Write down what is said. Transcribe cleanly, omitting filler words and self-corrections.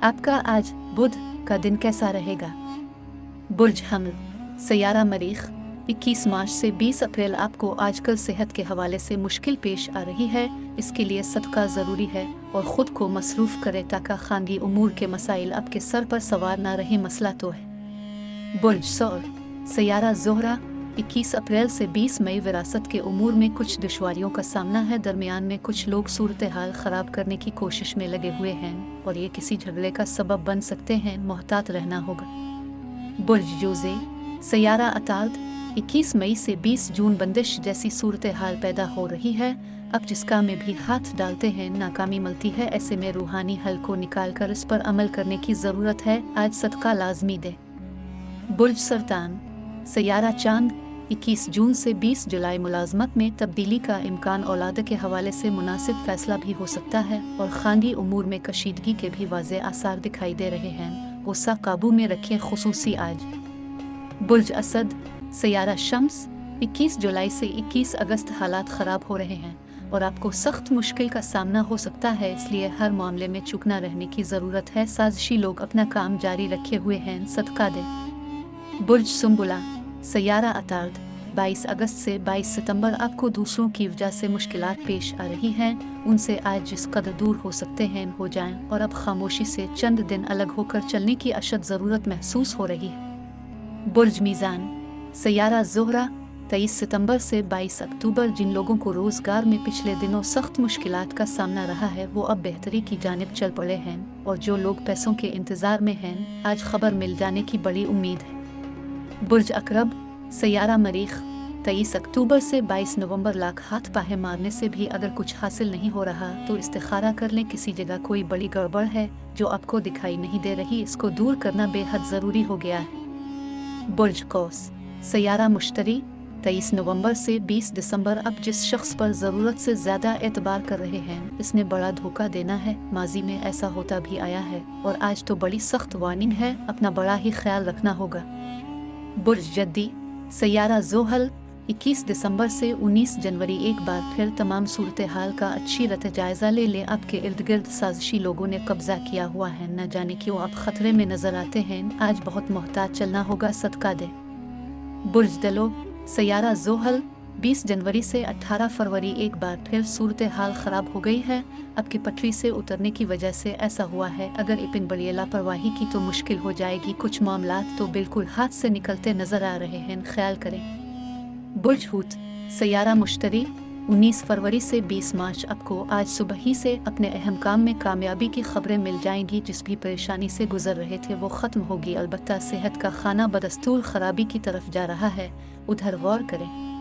आपका आज बुध का दिन कैसा रहेगा? बुर्ज हमल, सैयारा मरीख। 21 मार्च से 20 अप्रैल आपको आजकल सेहत के हवाले से मुश्किल पेश आ रही है। इसके लिए सदका ज़रूरी है और ख़ुद को मसरूफ़ करें ताकि खानगी उमूर के मसाइल आपके सर पर सवार ना रहे। मसला तो है। बुर्ज सौर, सैयारा ज़ोहरा। 21 अप्रैल से 20 मई विरासत के उमूर में कुछ दुश्वारियों का सामना है। दरमियान में कुछ लोग सूरत हाल ख़राब करने की कोशिश में लगे हुए हैं और ये किसी झगड़े का सबब बन सकते हैं। मोहतात रहना होगा। बुर्ज जोज़े, सैयारा अताल्त। 21 मई से 20 जून बंदिश जैसी सूरत हाल पैदा हो रही है। अब जिस काम में भी हाथ डालते हैं नाकामी मिलती है। ऐसे में रूहानी हल को निकाल कर इस पर अमल करने की ज़रूरत है। आज सदका लाजमी दे। बुर्ज सरतान, सैयारा चांद। 21 जून से 20 जुलाई मुलाजमत में तब्दीली का इम्कान औलाद के हवाले से मुनासिब फैसला भी हो सकता है और खानगी उमूर में कशीदगी के भी वाज़े आसार दिखाई दे रहे हैं। गुस्सा काबू में रखें, खुसूसी आज। बुर्ज असद, सैयारा शम्स। 21 जुलाई से 21 अगस्त हालात ख़राब हो रहे हैं और आपको सख्त मुश्किल का सामना हो सकता है, इसलिए हर मामले में चूक ना रहने की ज़रूरत है। साजिशी लोग अपना काम जारी रखे हुए हैं, सदका दे। बुर्ज सुम्बुला, सैयारा अतार्द। 22 अगस्त से 22 सितंबर आपको दूसरों की वजह से मुश्किलात पेश आ रही हैं। उनसे आज जिस कदर दूर हो सकते हैं हो जाएं और अब खामोशी से चंद दिन अलग होकर चलने की अशद ज़रूरत महसूस हो रही है। बुर्ज मीज़ान, सैयारा ज़ोहरा। 23 सितंबर से 22 अक्टूबर जिन लोगों को रोज़गार में पिछले दिनों सख्त मुश्किलात का सामना रहा है वो अब बेहतरी की जानिब चल पड़े हैं और जो लोग पैसों के इंतज़ार में हैं आज खबर मिल जाने की बड़ी उम्मीद है। बुर्ज अकरब, सैयारा मरीख। 23 अक्टूबर से 22 नवंबर लाख हाथ पाहे मारने से भी अगर कुछ हासिल नहीं हो रहा तो इस्तिखारा कर लें। किसी जगह कोई बड़ी गड़बड़ है जो आपको दिखाई नहीं दे रही, इसको दूर करना बेहद ज़रूरी हो गया है। बुर्ज कौस, सैयारा मुश्तरी। 23 नवंबर से 20 दिसंबर अब जिस शख्स पर ज़रूरत से ज़्यादा एतबार कर रहे हैं इसने बड़ा धोखा देना है। माजी में ऐसा होता भी आया है और आज तो बड़ी सख्त वार्निंग है, अपना बड़ा ही ख्याल रखना होगा। बुर्ज जद्दी, सैयारा ज़ोहल। 21 दिसंबर से 19 जनवरी एक बार फिर तमाम सूरत हाल का अच्छी तरह जायज़ा ले लें। आपके इर्द गिर्द साजिशी लोगों ने कब्जा किया हुआ है, न जाने क्यों आप ख़तरे में नज़र आते हैं। आज बहुत मोहतात चलना होगा, सदका दे। बुर्ज दलो, सैयारा ज़ोहल। 20 जनवरी से 18 फरवरी एक बार फिर सूरत हाल ख़राब हो गई है। आपकी पटरी से उतरने की वजह से ऐसा हुआ है। अगर इतनी बड़ी लापरवाही की तो मुश्किल हो जाएगी। कुछ मामलात तो बिल्कुल हाथ से निकलते नज़र आ रहे हैं, ख्याल करें। बुर्ज हूत, सैयारा मुश्तरी। 19 फरवरी से 20 मार्च आपको आज सुबह ही से अपने अहम काम में कामयाबी की खबरें मिल जाएंगी। जिस भी परेशानी से गुजर रहे थे वो ख़त्म होगी। अलबत्ता सेहत का खाना बदस्तूर ख़राबी की तरफ जा रहा है, उधर गौर करें।